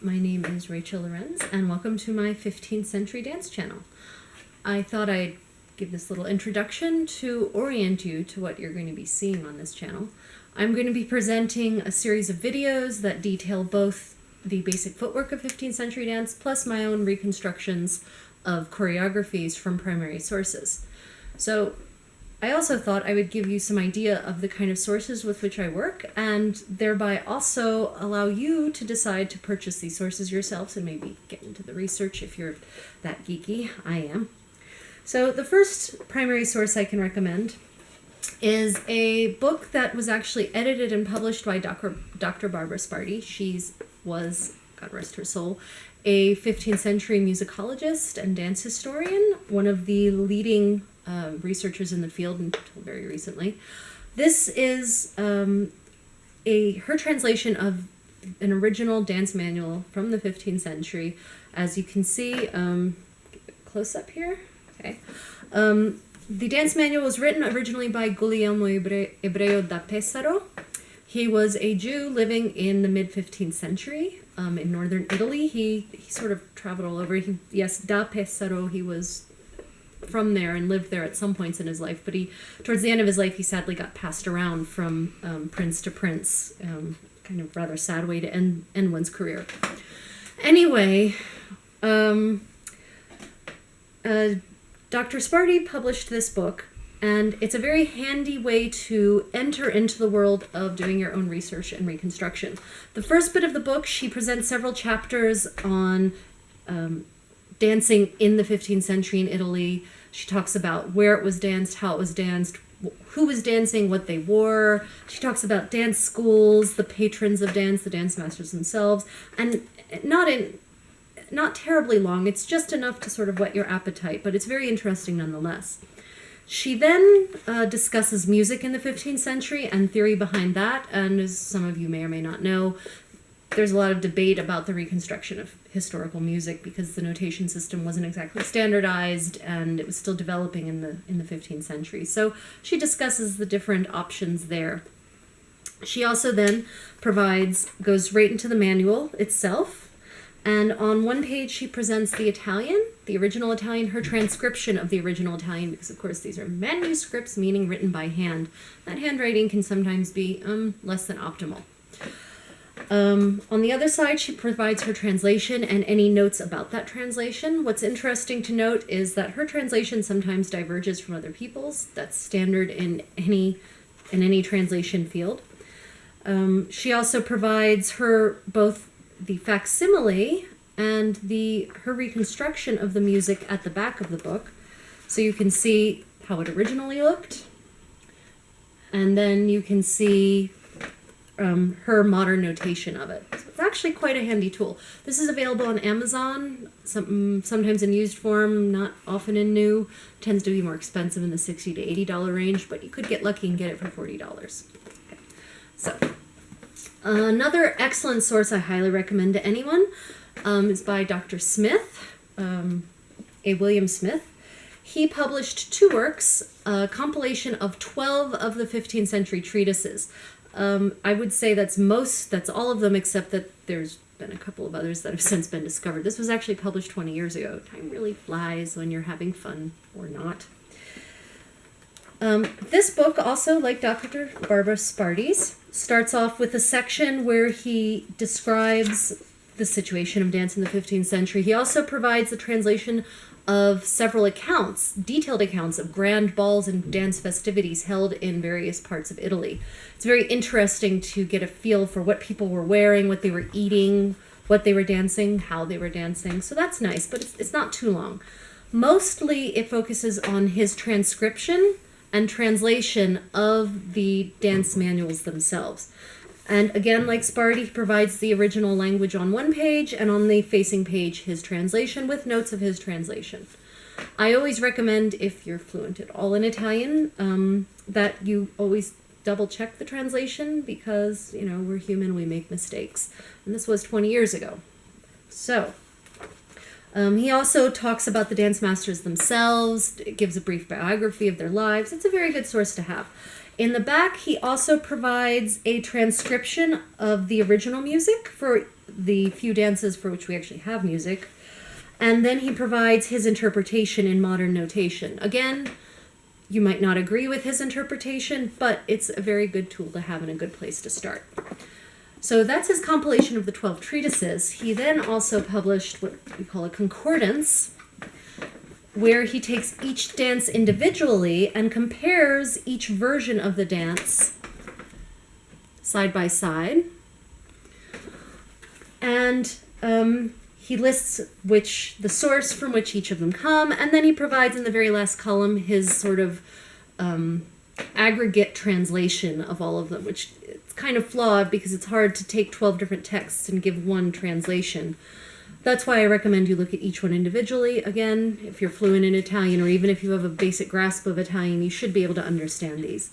My name is Rachel Lorenz, and welcome to my 15th Century Dance channel. I thought I'd give this little introduction to orient you to what you're going to be seeing on this channel. I'm going to be presenting a series of videos that detail both the basic footwork of 15th century dance plus my own reconstructions of choreographies from primary sources. So I also thought I would give you some idea of the kind of sources with which I work, and thereby also allow you to decide to purchase these sources yourselves and maybe get into the research if you're that geeky. I am. So the first primary source I can recommend is a book that was actually edited and published by Dr. Barbara Sparty. She was, God rest her soul, a 15th century musicologist and dance historian, one of the leading researchers in the field until very recently. This is her translation of an original dance manual from the 15th century. As you can see, close up here. Okay. The dance manual was written originally by Guglielmo Ebreo da Pesaro. He was a Jew living in the mid-15th century in northern Italy. He sort of traveled all over. Yes, da Pesaro, he was from there and lived there at some points in his life, but towards the end of his life, he sadly got passed around from prince to prince. Kind of rather sad way to end one's career. Anyway, Dr. Sparty published this book, and it's a very handy way to enter into the world of doing your own research and reconstruction. The first bit of the book, she presents several chapters on dancing in the 15th century in Italy. She talks about where it was danced, how it was danced, who was dancing, what they wore. She talks about dance schools, the patrons of dance, the dance masters themselves, and not terribly long. It's just enough to sort of whet your appetite, but it's very interesting nonetheless. She then discusses music in the 15th century and theory behind that, and as some of you may or may not know, there's a lot of debate about the reconstruction of historical music because the notation system wasn't exactly standardized and it was still developing in the 15th century. So she discusses the different options there. She also then goes right into the manual itself, and on one page she presents the Italian, the original Italian, her transcription of the original Italian, because of course these are manuscripts, meaning written by hand. That handwriting can sometimes be less than optimal. On the other side, she provides her translation and any notes about that translation. What's interesting to note is that her translation sometimes diverges from other people's. That's standard in any translation field. She also provides both the facsimile and her reconstruction of the music at the back of the book. So you can see how it originally looked, and then you can see her modern notation of it. So it's actually quite a handy tool. This is available on Amazon, sometimes in used form, not often in new. It tends to be more expensive in the $60 to $80 range, but you could get lucky and get it for $40. Okay. So another excellent source I highly recommend to anyone is by Dr. Smith, A. William Smith. He published two works, a compilation of 12 of the 15th century treatises. I would say that's all of them, except that there's been a couple of others that have since been discovered. This was actually published 20 years ago. Time really flies when you're having fun, or not. This book, also like Dr. Barbara Sparty's, starts off with a section where he describes the situation of dance in the 15th century. He also provides the translation of several accounts, detailed accounts of grand balls and dance festivities held in various parts of Italy. It's very interesting to get a feel for what people were wearing, what they were eating, what they were dancing, how they were dancing. So that's nice, but it's not too long. Mostly it focuses on his transcription and translation of the dance manuals themselves. And again, like Sparty, he provides the original language on one page, and on the facing page, his translation with notes of his translation. I always recommend, if you're fluent at all in Italian, that you always double check the translation because, we're human, we make mistakes. And this was 20 years ago. So, he also talks about the dance masters themselves, gives a brief biography of their lives. It's a very good source to have. In the back, he also provides a transcription of the original music for the few dances for which we actually have music. And then he provides his interpretation in modern notation. Again, you might not agree with his interpretation, but it's a very good tool to have and a good place to start. So that's his compilation of the 12 treatises. He then also published what we call a concordance, where he takes each dance individually and compares each version of the dance side by side. And he lists the source from which each of them come, and then he provides in the very last column his sort of aggregate translation of all of them, which it's kind of flawed because it's hard to take 12 different texts and give one translation. That's why I recommend you look at each one individually. Again, if you're fluent in Italian, or even if you have a basic grasp of Italian, you should be able to understand these.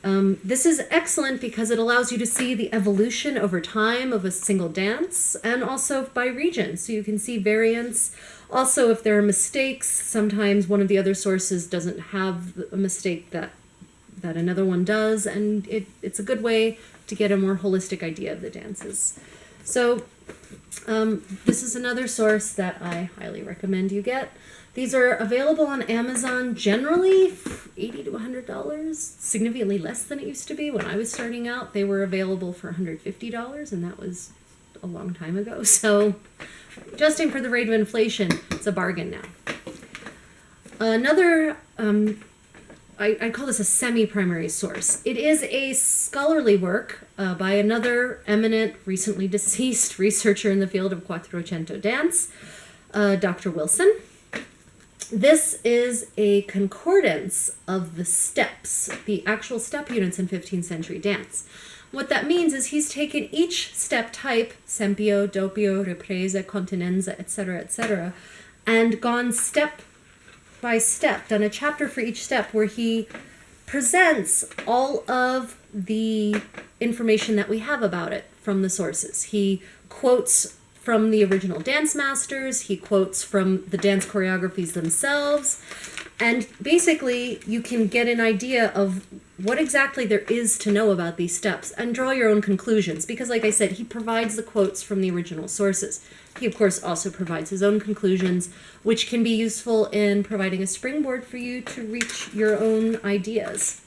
This is excellent because it allows you to see the evolution over time of a single dance, and also by region, so you can see variants. Also, if there are mistakes, sometimes one of the other sources doesn't have a mistake that another one does, and it's a good way to get a more holistic idea of the dances. So this is another source that I highly recommend you get. These are available on Amazon generally $80 to $100, significantly less than it used to be. When I was starting out, they were available for $150, and that was a long time ago. So adjusting for the rate of inflation, it's a bargain now. Another, I call this a semi-primary source. It is a scholarly work by another eminent, recently deceased researcher in the field of quattrocento dance, Dr. Wilson. This is a concordance of the steps, the actual step units in 15th century dance. What that means is he's taken each step type, sempio, doppio, ripresa, continenza, etc., and gone step by step, done a chapter for each step where he presents all of the information that we have about it from the sources. He quotes from the original dance masters, he quotes from the dance choreographies themselves, and basically you can get an idea of what exactly there is to know about these steps and draw your own conclusions, because like I said, he provides the quotes from the original sources. He of course also provides his own conclusions, which can be useful in providing a springboard for you to reach your own ideas.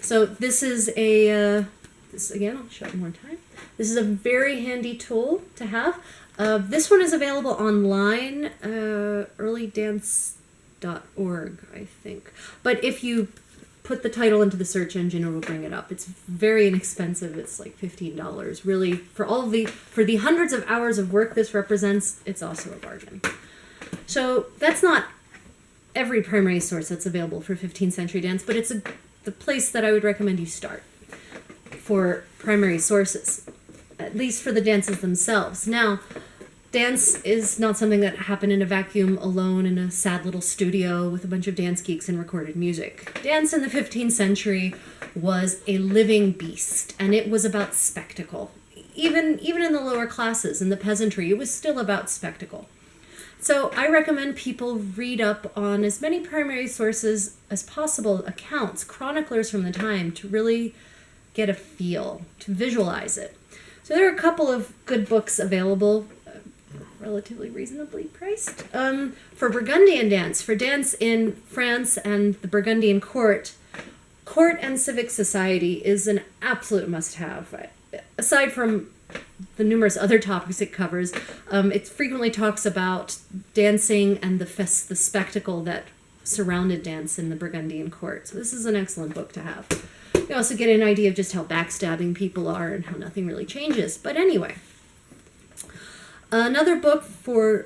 So this is again, I'll show it one more time. This is a very handy tool to have. This one is available online, earlydance.org, I think. But if you put the title into the search engine, it will bring it up. It's very inexpensive. It's like $15. Really, for the hundreds of hours of work this represents, it's also a bargain. So that's not every primary source that's available for 15th century dance, but it's the place that I would recommend you start for primary sources, at least for the dances themselves. Now, dance is not something that happened in a vacuum alone in a sad little studio with a bunch of dance geeks and recorded music. Dance in the 15th century was a living beast, and it was about spectacle. Even in the lower classes, in the peasantry, it was still about spectacle. So I recommend people read up on as many primary sources as possible, accounts, chroniclers from the time, to really get a feel, to visualize it. So there are a couple of good books available, relatively reasonably priced, for Burgundian dance, for dance in France and the Burgundian court. Court and civic society is an absolute must-have. Aside from the numerous other topics it covers, it frequently talks about dancing and the spectacle that surrounded dance in the Burgundian court. So this is an excellent book to have. You also get an idea of just how backstabbing people are and how nothing really changes. But anyway, another book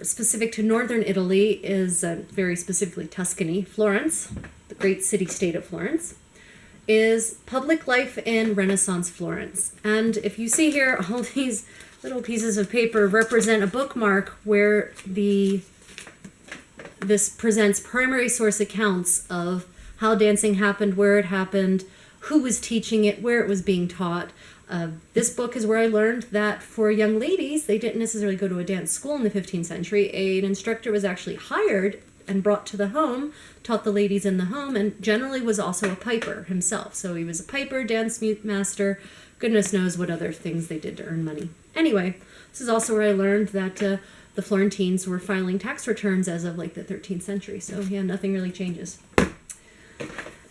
specific to northern Italy is very specifically Tuscany, Florence, the great city-state of Florence, is Public Life in Renaissance Florence. And if you see here, all these little pieces of paper represent a bookmark where this presents primary source accounts of how dancing happened, where it happened, who was teaching it, where it was being taught. This book is where I learned that for young ladies, they didn't necessarily go to a dance school in the 15th century. An instructor was actually hired and brought to the home, taught the ladies in the home, and generally was also a piper himself. So he was a piper, dance master, goodness knows what other things they did to earn money. Anyway, this is also where I learned that the Florentines were filing tax returns as of like the 13th century. So yeah, nothing really changes.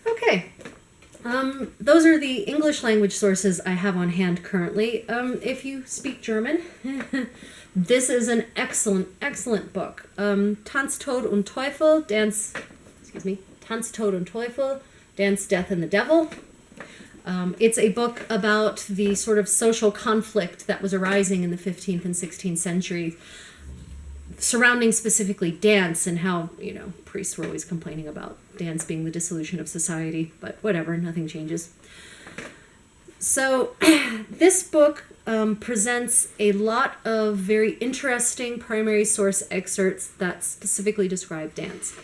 Okay. Those are the English language sources I have on hand currently. If you speak German, this is an excellent, excellent book. Tanz, Tod und Teufel, Tanz, Tod und Teufel, Dance, Death, and the Devil. It's a book about the sort of social conflict that was arising in the 15th and 16th century, surrounding specifically dance, and how, priests were always complaining about dance being the dissolution of society, but whatever, nothing changes. So this book presents a lot of very interesting primary source excerpts that specifically describe dance.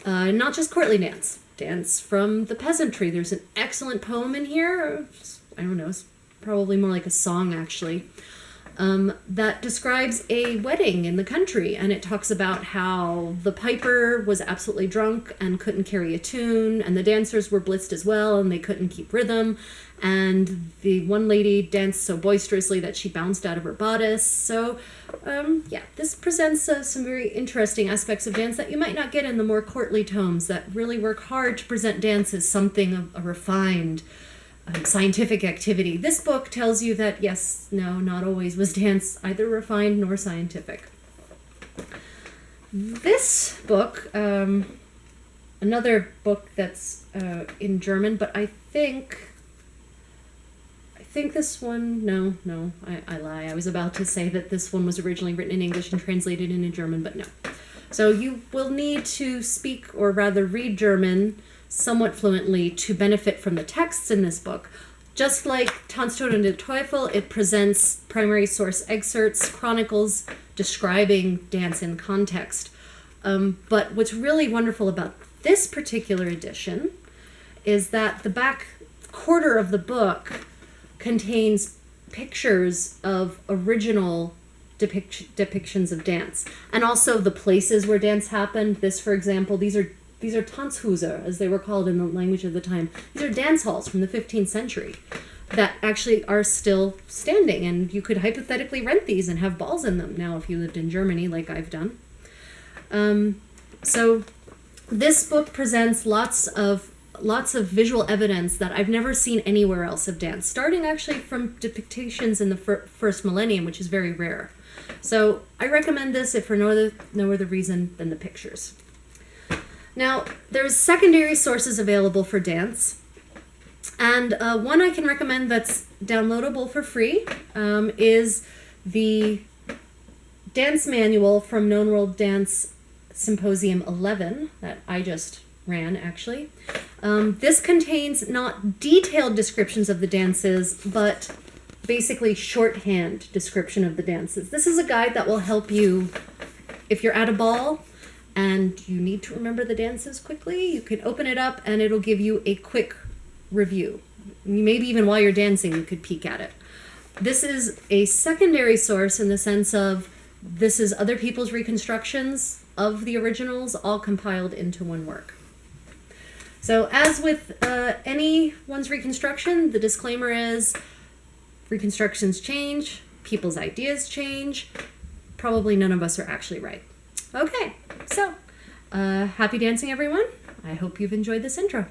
Not just courtly dance. Dance from the peasantry. There's an excellent poem in here. I don't know, it's probably more like a song actually, that describes a wedding in the country, and it talks about how the piper was absolutely drunk and couldn't carry a tune, and the dancers were blitzed as well and they couldn't keep rhythm, and the one lady danced so boisterously that she bounced out of her bodice. So this presents some very interesting aspects of dance that you might not get in the more courtly tomes that really work hard to present dance as something of a refined scientific activity. This book tells you that yes, no, not always was dance either refined nor scientific. This book, another book that's in German, but I think this one, I lie. I was about to say that this one was originally written in English and translated into German, but no. So you will need to speak, or rather read German somewhat fluently to benefit from the texts in this book. Just like Tanz, Tod und der Teufel, it presents primary source excerpts, chronicles describing dance in context. But what's really wonderful about this particular edition is that the back quarter of the book contains pictures of original depictions of dance, and also the places where dance happened. This, for example, these are Tanzhäuser, as they were called in the language of the time. These are dance halls from the 15th century that actually are still standing, and you could hypothetically rent these and have balls in them now if you lived in Germany like I've done. So this book presents lots of visual evidence that I've never seen anywhere else of dance, starting actually from depictions in the first millennium, which is very rare. So I recommend this if for no other reason than the pictures. Now, there's secondary sources available for dance, and one I can recommend that's downloadable for free is the dance manual from Known World Dance Symposium 11 that I just ran, actually. This contains not detailed descriptions of the dances, but basically shorthand description of the dances. This is a guide that will help you if you're at a ball and you need to remember the dances quickly. You can open it up and it'll give you a quick review. Maybe even while you're dancing, you could peek at it. This is a secondary source in the sense of this is other people's reconstructions of the originals, all compiled into one work. So as with anyone's reconstruction, the disclaimer is reconstructions change, people's ideas change, probably none of us are actually right. Okay, so happy dancing, everyone. I hope you've enjoyed this intro.